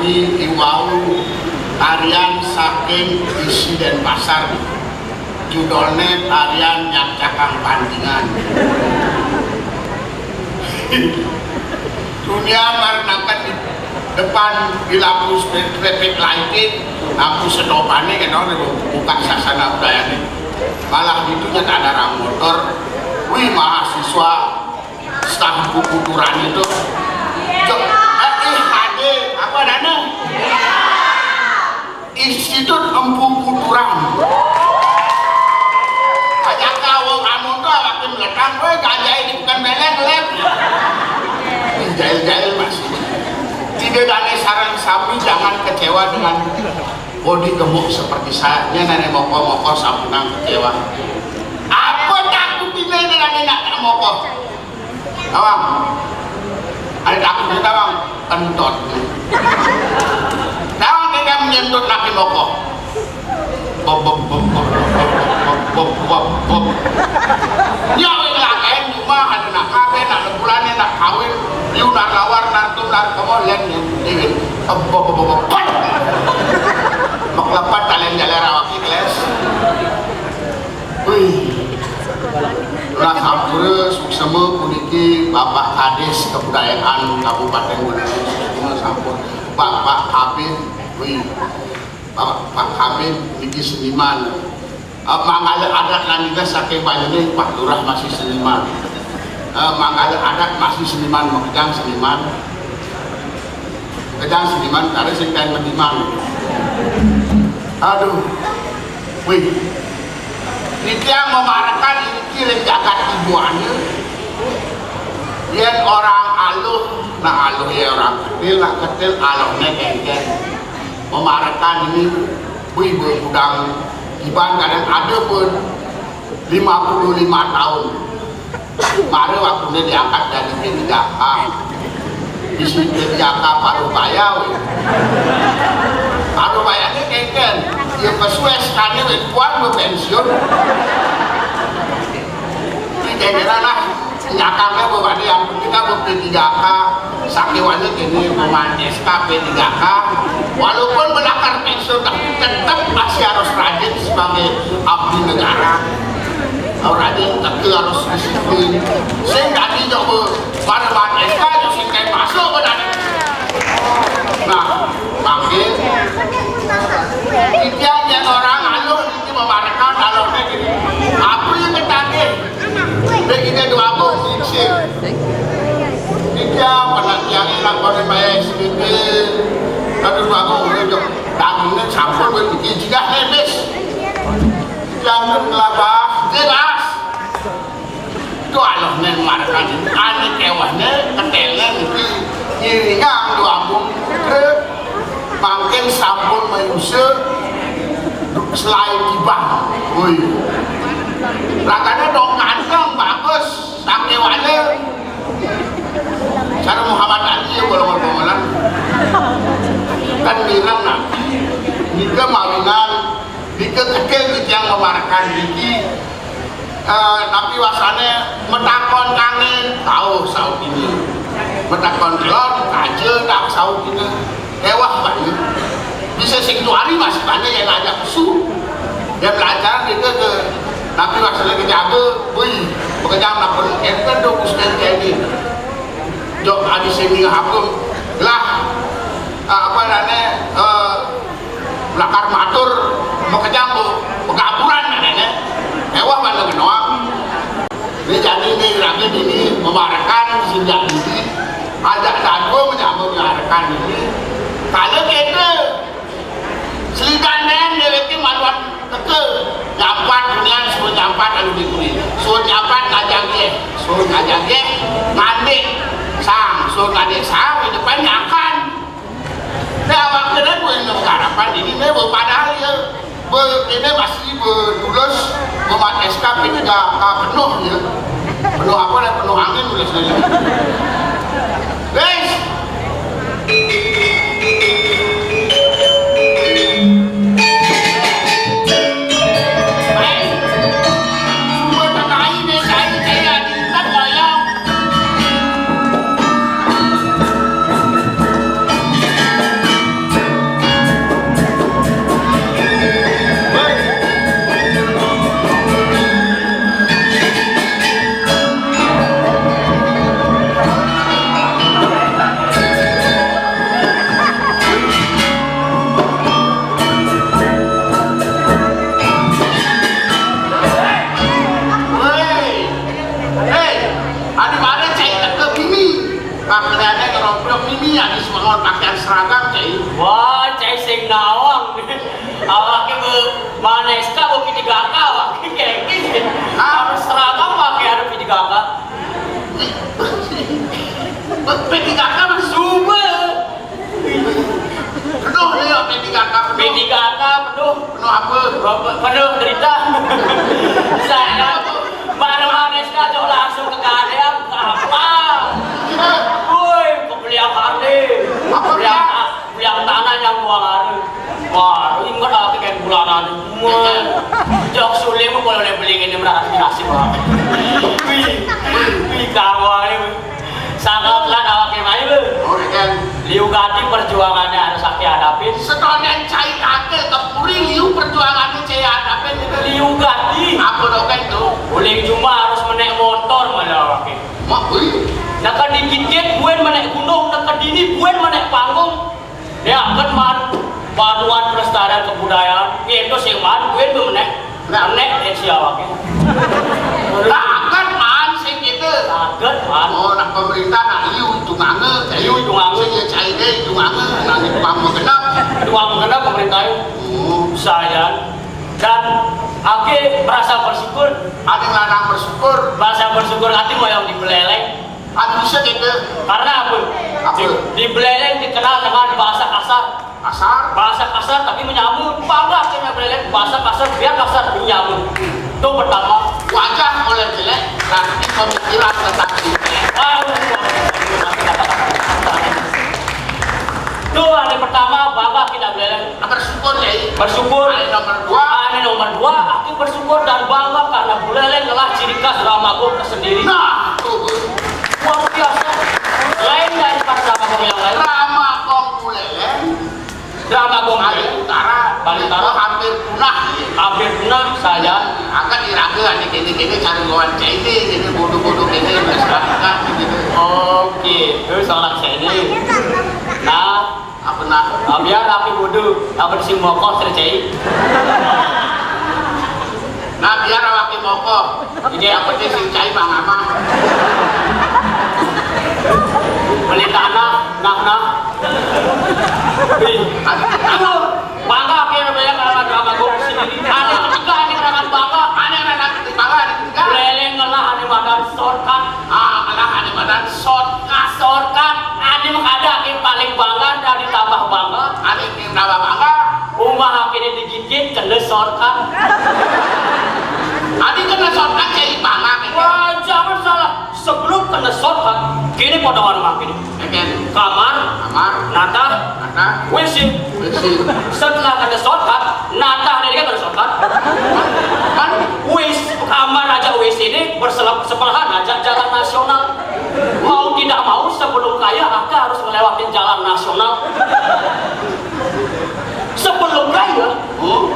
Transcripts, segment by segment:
Jadi iwau tarian saking isi dan pasar, judulnya tarian yang cakang pandingan. Dunia merenangkan di depan di lampu traffic lighting, lampu sedopannya kan orang buka sasana budaya nih. Malah itu tak ada rang motor. Wih, mahasiswa staf buku turan itu apa dana? Institut Empu Kuturan. Ajak kau kamu tuh makin belakang, gajah ini bukan beleng-beleng. Jahil-jahil masih. Tidak ada saran sapi, jangan kecewa dengan body gemuk seperti saya. Nenek moko-moko sampunang kecewa. Apa takut ini dengan nenek moko? Awang, ada takut kita bang, kentot. Tawang kita menyentuh laki moko. Bob bob bob bob bob bob bob. Nyawa laki cuma ada nak kawin, nak bulannya nak kawin, liu nak lawar, nantum nak kemolen, ini bob bob bob bob. Moklepat kalian jalan rawaki kelas. Wih. Ulah sampure suksema puniki Bapak Kades Kebudayaan Kabupaten Gunung Kidul sampun Bapak Habib, wih Bapak Habib niki seniman. Mangala adat lan juga saking banyune Pak Lurah masih seniman. Mangala adat masih seniman, mengejang seniman. Kejang seniman karena sing kain menimang. Aduh. Wih. Itu yang memarakan ini jagat ibuannya. Dia orang aluh, nah aluh ya orang kecil, nak kecil aluhnya kengken. Memarakan ini ibu udang iban kadang ada pun 55 tahun. Mari waktunya diangkat dari P3K. Di sini P3K Parubaya. Parubaya ini kengken. Dia kesuai sekali puan berpensiun. Ini kira-kira lah nyakangnya bahwa yang kita P3K sakiwannya kini pemain SK P3K walaupun belakar pensiun tapi tetap masih harus rajin sebagai abdi negara. Rajin tapi harus disiplin. Saya tadi coba pada SK yang kayak masuk ke dalam. Nah, makin Idianya orang aluh ini memarakan alurnya gini. Apa yang ketagih? Begini dua bung sih. Idia penantiannya lakukan bayar sedikit. Lalu dua bung itu dagingnya campur begitu jika habis. Jangan kelabah, jelas. Itu alurnya memarakan. Ani kewahnya, ketelnya itu iringan dua bung. Makin sampun manusia selain gibah. Woi. Rakanya dong kantong bagus, sakewane. Cara Muhammad Ali ya bolong-bolongan. Kan bilang nak, jika mawinan, jika kecil yang memarakan diki, tapi wasane metakon kangen, tahu saut ini. Metakon telon, kaje tak saut ini. Ewah banyak. Bisa sektuari masih banyak yang ngajak usul. Dia belajar itu ke tapi masalah kejaga, wih, bekerja melakukan kan dong usaha jadi. Jok ada sini hakum lah apa namanya belakar matur bekerja pengaburan namanya. Ewah banyak kenoang. Ini jadi ini lagi ini memarakan sejak ini ajak dago menyambut memarakan ini. Kalau kita selidanan dari maluan keke dapat dunia suruh dapat lalu dikuri suruh dapat ngajak dia ngandik sang suruh ngandik sang di depan nyakan nah awak kena gue yang harapan ini padahal ya ini masih berlulus membuat SKP juga penuh ya penuh apa dan penuh angin tulisnya guys. P3K Sumber. penuh ya P3K P3K penuh. penuh apa? Penuh derita. Saya baru manis kacau langsung ke KDM. Apa? Woi, pembelian hari. Belian tanah yang dua hari. Wah, ingat aku kayak bulanan. Jok sulit mau boleh beli ini merasa nasib banget. Wih, kawan. Sangatlah awak kemana lu? Oh, kan. Liu Gati perjuangannya harus aku hadapin. Setelahnya cai kakek kepuri liu perjuangannya cai hadapin itu. Liu Gati. Apa dong kan itu? Boleh cuma harus menaik motor malah awak. Mak beli. Nak dikit-dikit buen menaik gunung, nak dini buen menaik panggung. Ya kan man paduan pelestarian kebudayaan. Itu sih man buen tuh menaik siapa? Takkan man sing itu. Takkan man. Oh, nak pemerintah nak liu tungange, Liu tungange. Sing cai deh tungange, nanti tukang mengenap. Tuang mengenal pemerintah saya dan aku merasa bersyukur. Ada yang larang bersyukur. Merasa bersyukur hati mau yang dibeleleng. Ada bisa gitu. Karena apa? Dibeleleng dikenal dengan bahasa kasar. Asar. Bahasa kasar tapi menyambut. Bangga akhirnya beleleng bahasa kasar biar kasar menyambut. Itu pertama. Wajah oleh jelek, nanti pemikiran tetap jelek. Itu hari pertama bangga kita beleleng. Bersyukur ya. Bersyukur. Hari nomor 2. Nomor 2 aku bersyukur dan bangga karena beleleng adalah ciri khas Ramagung tersendiri. Nah, tuh. Luar biasa. Lain dari Ramagung yang lain. Ramagung Buleleng. Ramagung Bali Utara. Bali Utara hampir punah. Hampir punah saja. Akan diraga nih gini cari lawan ini, gini bodoh-bodoh gini masyarakat gitu. Oke, itu soal saya ini. Nah, Apa nak? biar api bodoh, apa sih mokok terjadi? Nah biar awak moko. Ini yang penting sing cai Bang Amah. Beli tanah, nah. Aku bangga akhirnya banyak orang Ramagung sendiri. Ada ketiga ini orang bangga. Ada anak bangga ada tiga. Beleleng ngalah ada badan shortcut. Alah ada badan Shortcut. Ada ada akhir paling bangga dan ditambah bangga. Ada yang tambah bangga. Rumah akhirnya digigit kena shortcut. Ada kena shortcut cai bangga. Wah, jangan salah. Sebelum kena shortcut, kini pada orang kini. Kamar, nata, WC. Setelah kena shortcut, nata dari kena shortcut. Kan kamar aja WC ini bersebelahan aja jalan nasional. Mau tidak mau sebelum kaya Aka harus melewati jalan nasional. Sebelum kaya,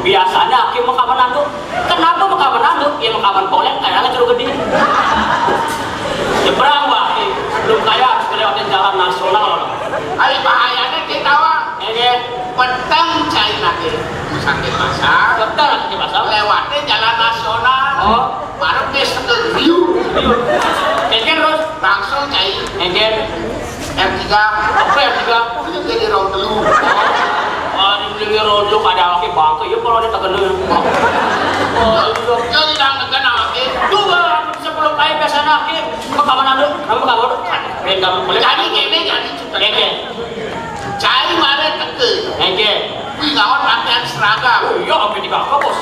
biasanya Aki mau kapan nanduk. Kenapa mau kapan nanduk? Ya mau kapan poleng, kayaknya jeruk gede. Jebrang Aki, sebelum kaya harus melewati jalan nasional. Ayo bahayanya kita wah. Ini petang cai nanti. Sakit pasar. betul Aki pasal. Lewatnya jalan nasional. Oh, Baru dia setengah view. Engken terus, Langsung cai engken. R3. Apa yang juga? Itu jadi round dulu. Dibeli rojo kada Aki bangke, ya kalau dia terkenal. Jadi dah negan awake. Dua sebelum kaya biasanya Aki mau kapan nanduk? Kamu kapan? Kamu boleh. Jadi gini jadi cukup. Engken, Cai mare teke. engken. Wih kawan pakaian seragam. Ya, apa di kakak bos?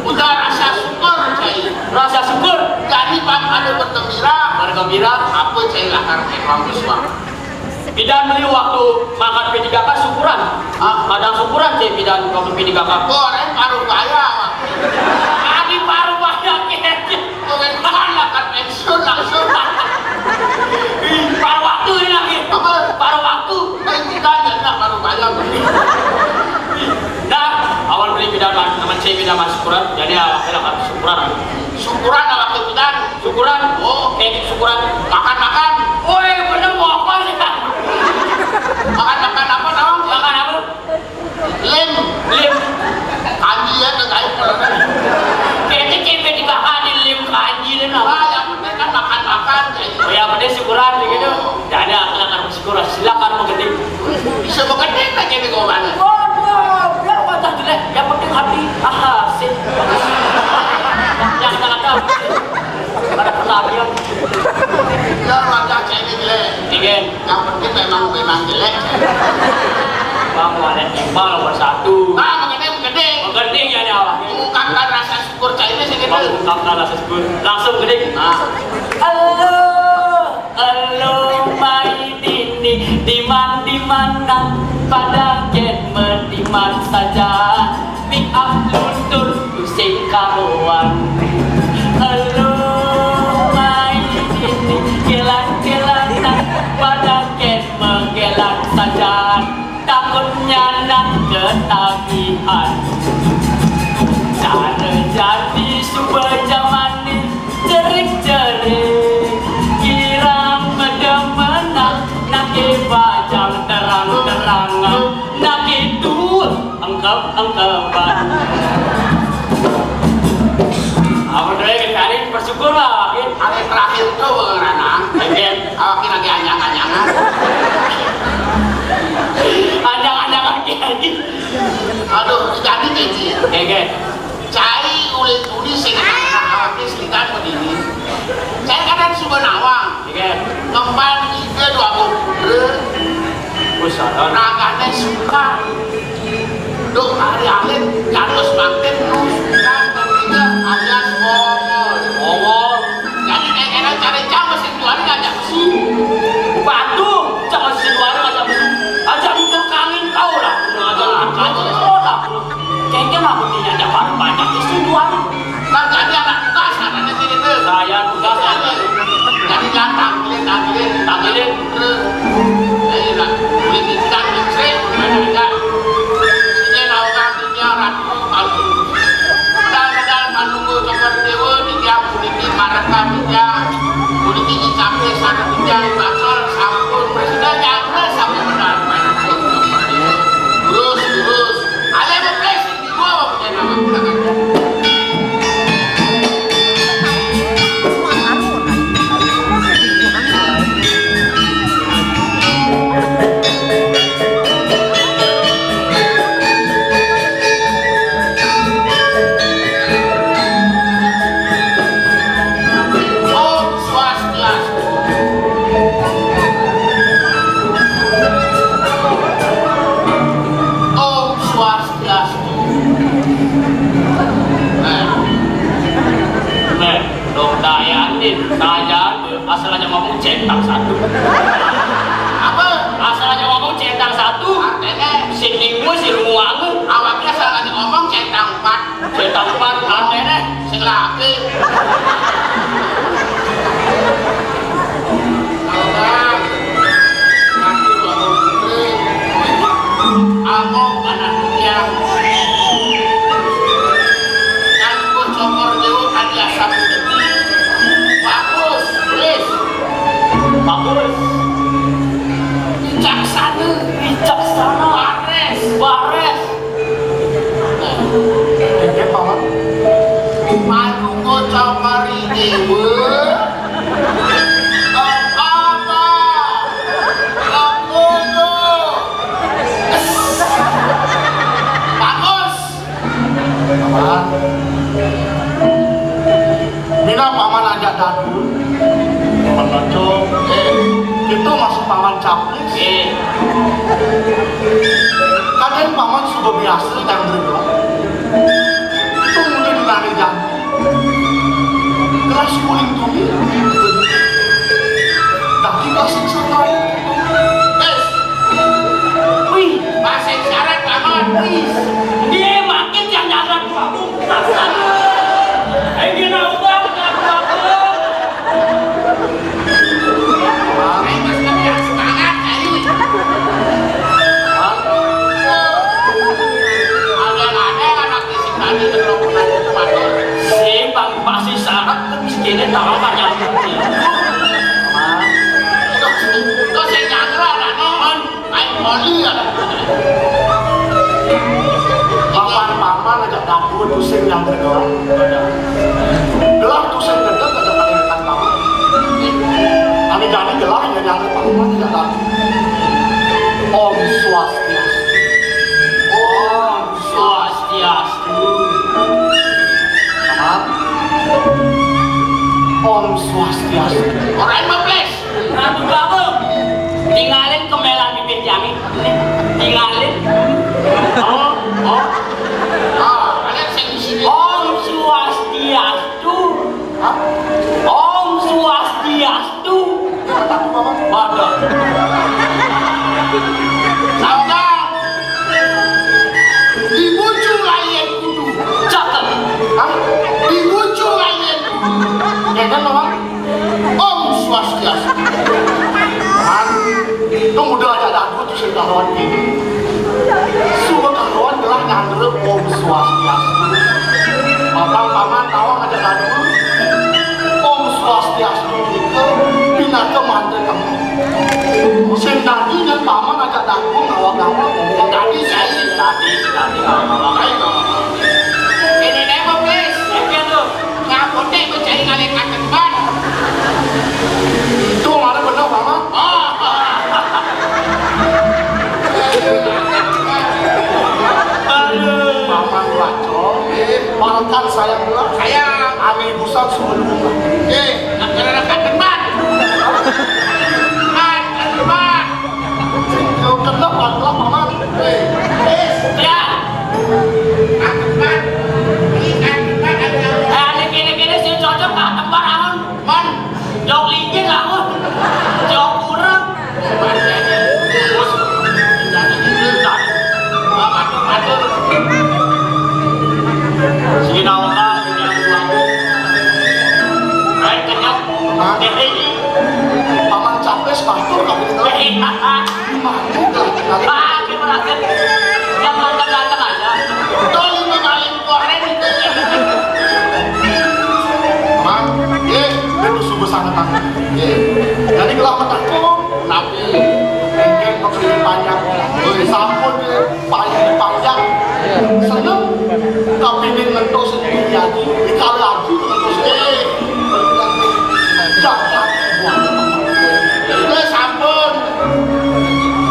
Udah rasa syukur cai. Rasa syukur. Jadi bang ada bergembira. Bergembira. Apa cai lahar ekonomi semua. Bidan beli waktu makan P3K syukuran. Kadang syukuran sih bidan waktu P3K. Goreng paru kaya. Adi baru banyak kayaknya. Goreng kan lahar pensiun langsung. Paru waktu ini lagi. Apa? Paru waktu. Kita jangan paru kaya. Nah, awal beli bidan teman saya bidan syukuran. Jadi awalnya kan syukuran. Syukuran awak bidan. Syukuran. Oh, Kayak syukuran. makan. Woi, bener mau apa sih kan? Makan apa dong? Makan apa? Lem. Kanji ya terkait kolonel. Kayaknya P3K di lim kanji dan apa? Wah, yang penting kan makan. Oh ya, penting syukuran begitu. Jadi akan bersyukur. Silakan mengerti. Bisa bekerja tak jadi kawan. Waduh, biar wajah jelek. Yang penting hati. Sip. Yang kadang-kadang ada kenabian. Nomor satu. Nah, mengenai. Mengenai ya awak. Mengungkapkan rasa syukur cah ini segitu. Mengungkapkan rasa syukur. Langsung gede. Nah. Halo, main ini di mana pada game di mana saja. Pick up luntur sing karuan. Halo, main ini gelang-gelangan pada game gelang saja. Takutnya nak ketagihan. Cara jadi super zaman ini jerik-jerik. Kirang menang nak bajang terang-terangan. Nak itu angkap-angkapan. Apa dulu kali bersyukur lah. Hari terakhir itu Rana. Awak lagi anyang-anyangan. Anjang-anjangan lagi. Aduh, jadi kecil. Oke. Cai ulit-ulit senang awaknya selikan begini. Saya kadang suka nawang. Oke. Kembali tiga dua bulan. Usaha. Naganya suka. Duk hari alit jangan semakin suka ketiga alias ngomong. Jadi kayak cari jam mesin tuan ngajak mesin. Batu, jangan siluan ngajak mesin. Ajak untuk kangen kau lah. Ngajak sekolah. Kayaknya lah buktinya ada banyak istri tuan. Nah jadi anak tugas anaknya sini tuh. Saya tugas aja. Jadi jangan tanggilin. Jadi lah, boleh diikat sering, banyak. Sini naungan tiga ratu malu. Padahal menunggu cokor dewa tiga politik maraka tiga, politik capai sana tiga bakal sampun presiden jangan sampai benar. Lurus. Ale bepres di gua punya nama belakang. Asal aja ngomong centang satu. Apa? Asal aja ngomong centang satu. Artinya sini gue si ruang. awaknya asal aja ngomong centang 4. Centang 4 artinya Sing laki. Among anak yang nganggo cokor dewa tadi asam putih. Bagus, tulis. bagus. Bijaksana. Wares. Ini paman. Manunggo cokori dewa. Apa? Ngomonggo. Bagus. Paman. Mina paman ajak dadul. Paman Bacok. Itu masuk paman caplis. Kadang paman sudah biasa dan bergerak. Itu mungkin dinari janji. Gelas kuning tumi. Daki pasang santai. Wih, pasang syarat paman. Wih. Dia makin yang nyarat kamu. Ini naubang kamu. Bang pasti syarat kemiskinnya tahu banyak bukti. Kau saya nyangka ada teman, main poli ada. Paman ajak dapur pusing yang kedua. Gelah pusing kedua ajak pendidikan paman. Kami jadi gelah ya yang paman ajak dapur. Om Swastiastu. Om Swastiastu. Om Swastiastu. Orang memples. Ratu Gabung. Tinggalin kemelan di Benjamin. Tinggalin. Swastiastu. Kan, itu mudah aja aku tuh sih kawan ini. Semua kawan telah nganggep Om Swastiastu. Bapak paman tahu aja aku. Om Swastiastu itu pindah ke mantre kamu. Sen tadi kan paman aja aku ngawang-ngawang ngomong tadi saya tadi ngawang-ngawang. Ini demo please. Oke tuh. Ngapote itu cari ngalih kakek ban. Itu mana benar paman? Paman bacot, makan sayang pula. Sayang. Ami busan suruh bunga. Karena kakek ban. Kalau kena adalah paman. Ya. Kakek ban. Ini sih cocok kak tempat ahun. Man. Jok licin ahun. Jok kurang. Sige na ka, ay kenyang, Paman capek pastor kami itu. bakit mo natin? Yang matang-latang aja. Tol, maling koren itu. Paman, itu sungguh sangat takut. Jadi kalau aku takut, tapi mungkin maksudnya panjang. Sampun panjang, seneng. Tapi ini ngentos sendiri lagi, dikali lagi ngentos sendiri. Jangan buat Itu sampun.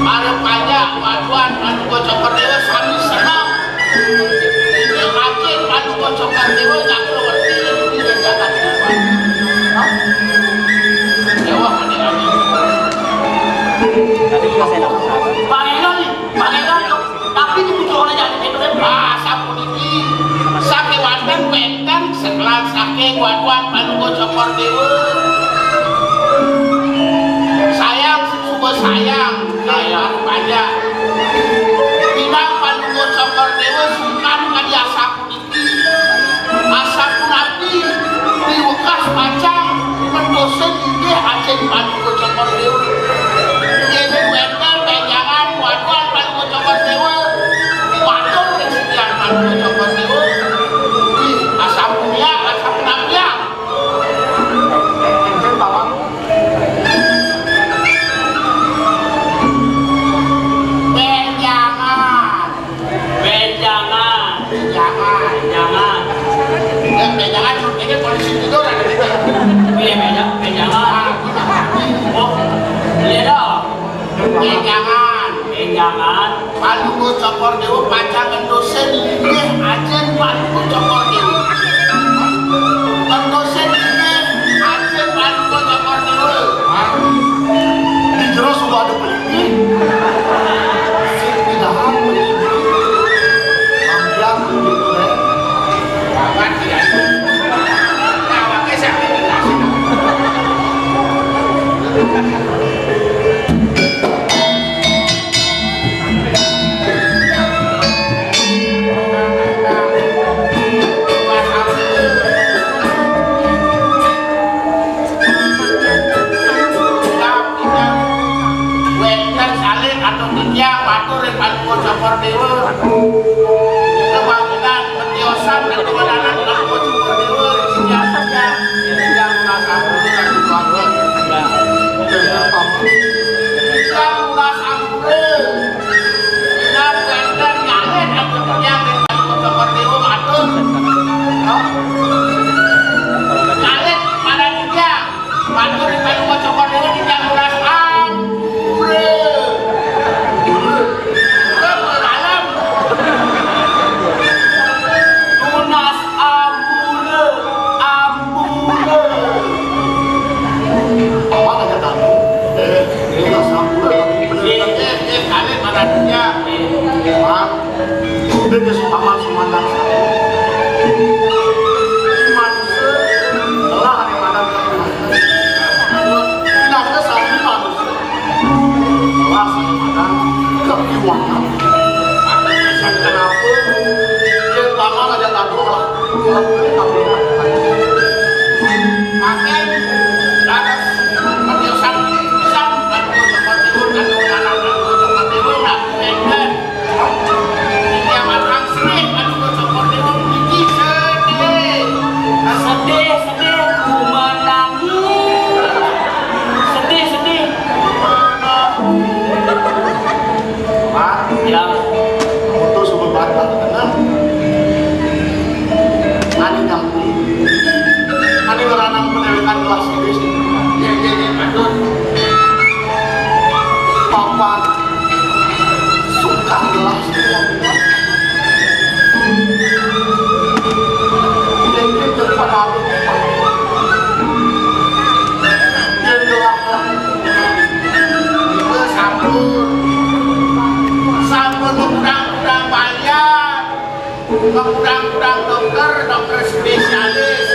Ada banyak paduan, padu kocokor dewa sami senang. Ini rajin padu kocokor dewa yang keluarti ini jangan dewa. Dewa mana lagi? Pangeran, tapi itu tujuannya jadi itu sampun ini. Sake wandan wetan setelah sake waduan padu kocokor dewa. Sayang, super sayang banyak. Bidang pandugo cokor dewa sukan kadi asapu iki. Asapu nabi diwekas pacang mendosen ide acen pandugo cokor dewa. Ini wendel benjangan waduan pandugo cokor dewa. Waduh kesediaan pandugo cokor dewa. Asapu nabi ya. Jangan ini polisi tidur ada di sana. Iya jangan. Oh, iya dong. Jangan. Padugo cokor dewa pacangan dosen ini ajen padugo cokor dewa. Dosen ini ajen padugo cokor dewa. di jeros sudah ada peliti. Tidak peliti. Ambiang begitu deh. Mati ya. Cokor dewa kebangunan petiosan dan kebenaran Padugo cokor dewa sejatinya yang merasa dan keluarga yang merasa dan bender nyalen aku yang Padugo cokor dewa matur nyalen pada dia matur Padugo cokor dewa yang merasa Paman Sumandang manusia telah ada mana tidak ada satu manusia telah sama kepiwangan. Kenapa? Dia paman aja tahu lah. Pakai dadas Bapak tenang. Ani nyampe. Ani ngeranang pendidikan kelas ini sih. Iya, betul. Papa suka kelas ini. Ini depan aku. Dia telah sambut kurang-kurang bayar, kurang-kurang dokter spesialis,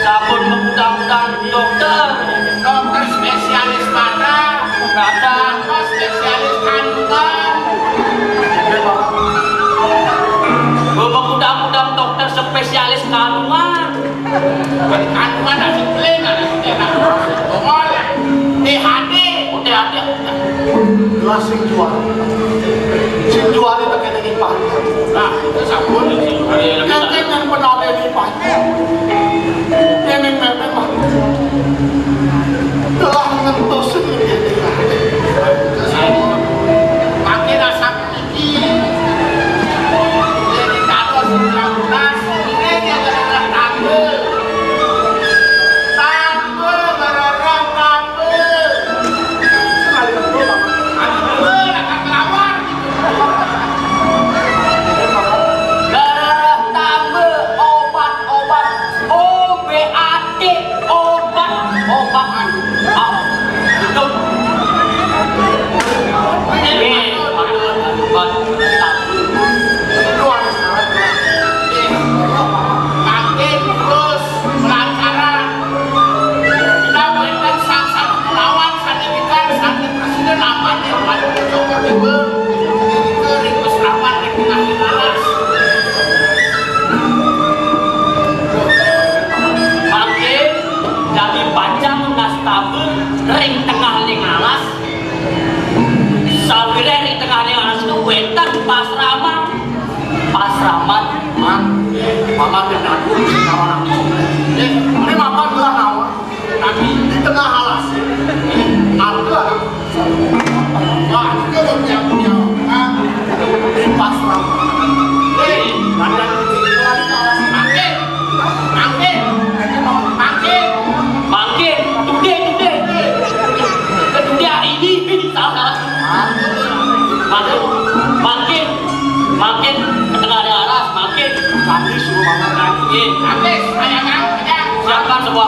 Sabun mengundang-undang dokter. dokter spesialis mata, dokter spesialis kandungan. Mengundang-undang dokter spesialis kandungan. Dari kandungan ada sipling, ada sipling, ngomong, THD, THD. Kelas sing jual itu kena lipat. Nah, itu sabun itu. Yang penoleh lipat. Yang memang telah menentu sendiri. Pakai rasa gigi. Jadi kalau sudah lunas, ini dia kena tanggal. Ring tengah ning alas, sabire ring tengah ning alas itu wetan pasraman, mama dengan aku sekarang ini mama bilang nama tapi di tengah alas ada wah itu punya di pasram badan di alas makin, tude hari ini salah, makin ke tengah ada alas, makin kami suruh mama lagi siapkan semua.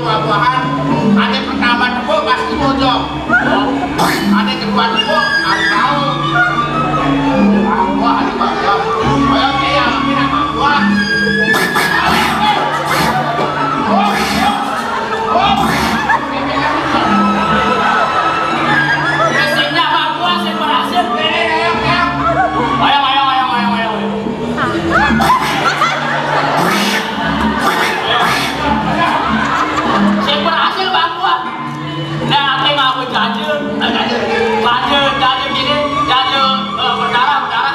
buah-buahan, ada pertama dulu pasti bojong, ada kedua dulu harus tahu buah ada bojong, kayak kayak kita buah. Mesinnya mah buah sih berhasil. Ayo. Saya berhasil bang buah. Nah, aku janji gini, janji berdarah.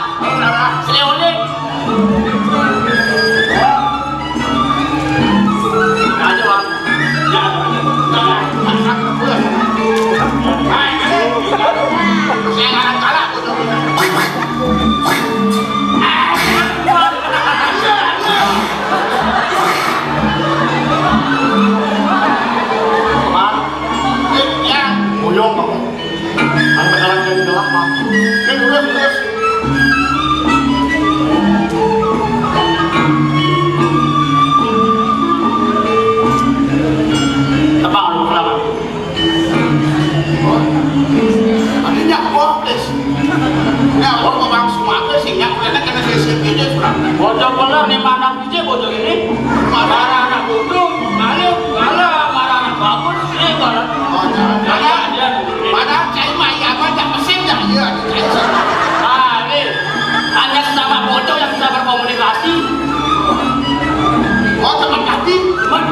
Ang bakalan ka nila pa. Terus. Tabang ano kelaman? Ano niya po, please? Nah, orang mau bang suaka sih, nggak boleh kena CCTV aja surat. Bodoh bener nih mana biji bodoh ini? Marah anak bodoh, marah anak bagus ini kalau. Padahal cai mai apa tak mesin dah ya, cai sih. Ini hanya sesama bodoh yang bisa berkomunikasi. Oh teman hati, Cuman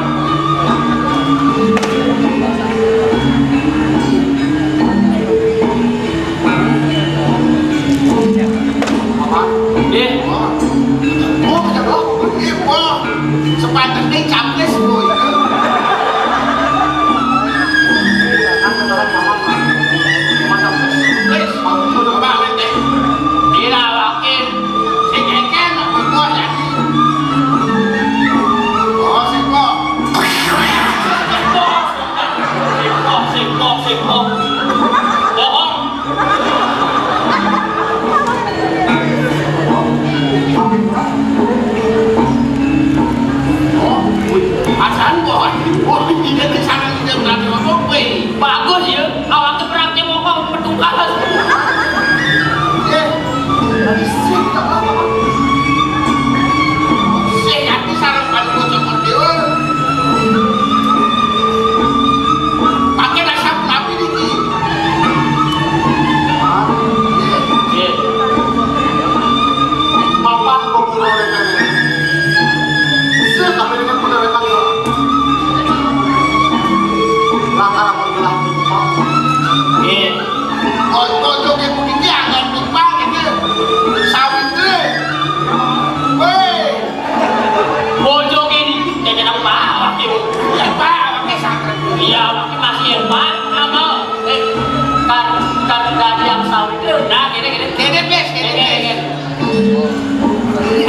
sepatutnya capres boy. bagus ya, awak keberangnya mau kau petungkalas.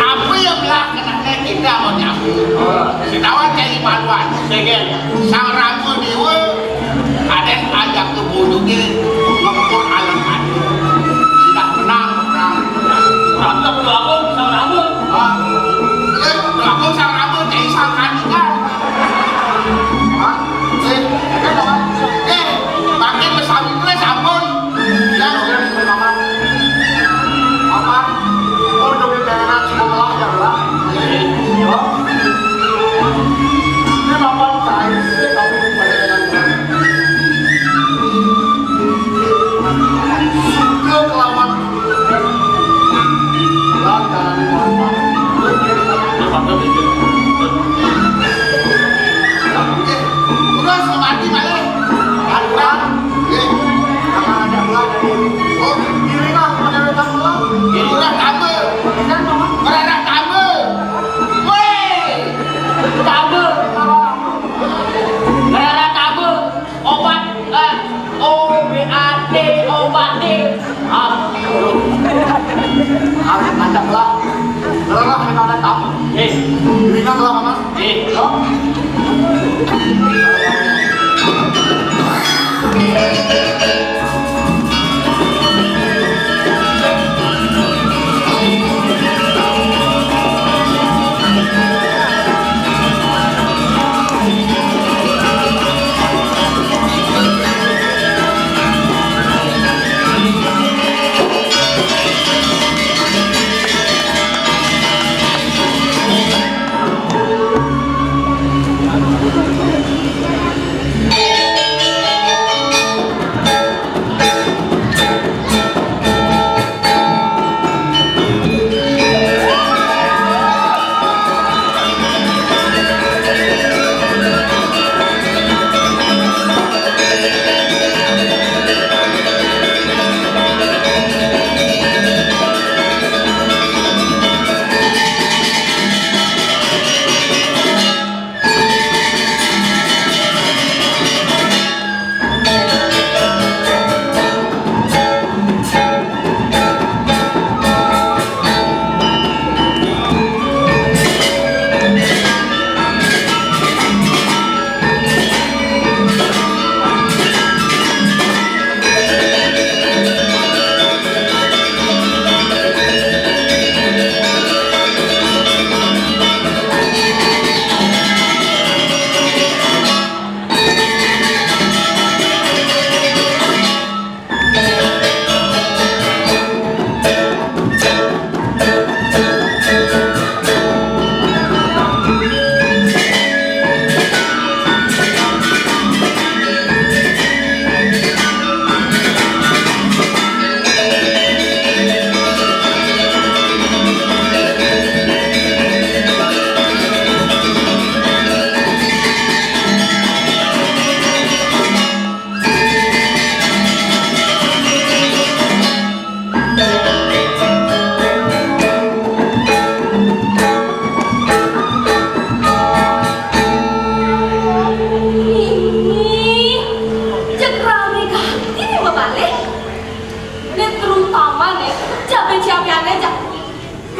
Apa yang melakukan kita mau nyambung? Setawa cari maluan. Sang ramu dewa ada ajak ke bodohnya ngempur alam adu. Sudah menang perang. Rata berlaku sang ramu. Berlaku sang ramu cari sang kandungan. Makin bersambung itu sampun. Yang sudah berkaman. Apa? Bodoh di daerah semua melanggar lah. Ini bapak saya sih tapi pada dengan suka kelaman langgaran bapak. Udah semati balik. Aturan. Akan ada belah dari oh diri lah pada datang belah. Itulah kamu. Berada kamu. Tabu, berada tabu, obat OBAD, obat D. Harus ada belah. Belah kita ada kamu. Diri kan belah mana?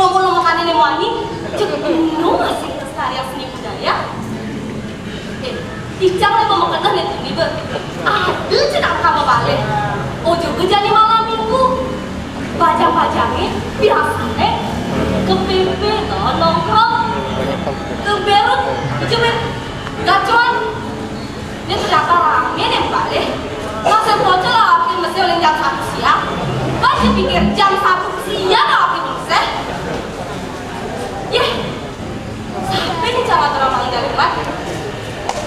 lomo-lomo kan ini wangi cek masih kelestarian seni budaya. Ijang lagi mau makan nih tinggi ber. Aduh cenang kamu balik. Oh juga jadi malam minggu. Bajang-bajangnya biasanya ke PP nongkrong ke Berut cuma gacuan. Ini ternyata rame nih balik. Masih bocor lah, mesti oleh jam 1 siang. Masih pikir jam 1 siang lah bisa. Yeh, sampai nih cara terbang dari rumah.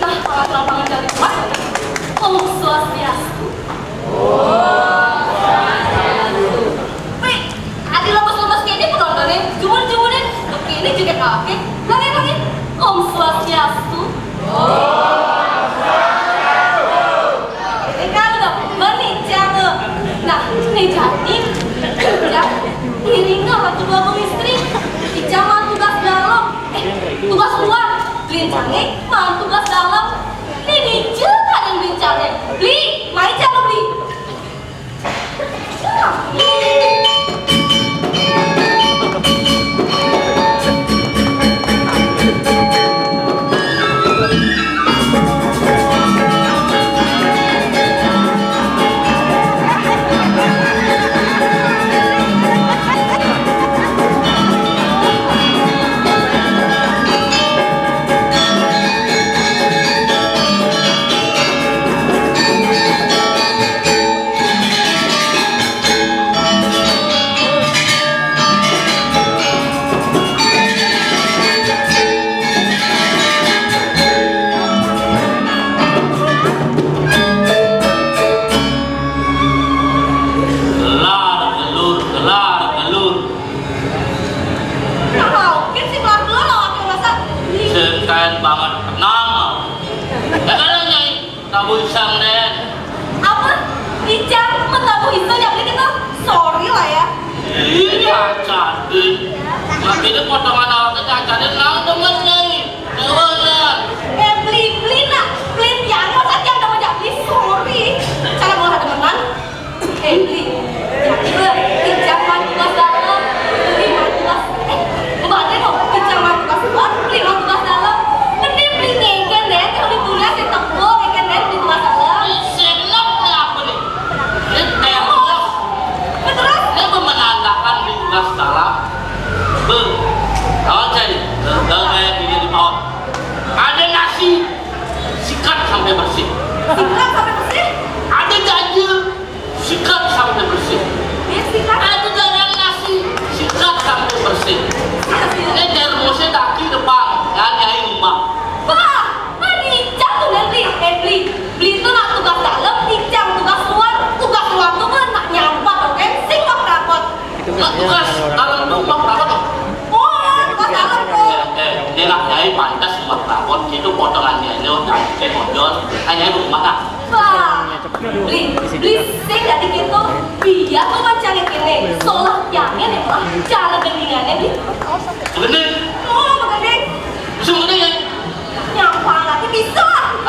Nah, kalau terbang dari rumah, Om Swastiastu. Wih, adi lepas-lepas kayak ini pun nih, jumur-jumurin. Oke, ini juga kakek. Lagi, Om Swastiastu. Nah, ini jadi Ijang iringnya satu dua istri. Ijang mah tugas dalam, tugas luar. Lincangnya mah tugas dalam. Ini juga yang lincangnya. Beli, mari jangan beli.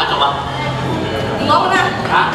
Coba. Ngomong nah. Hah?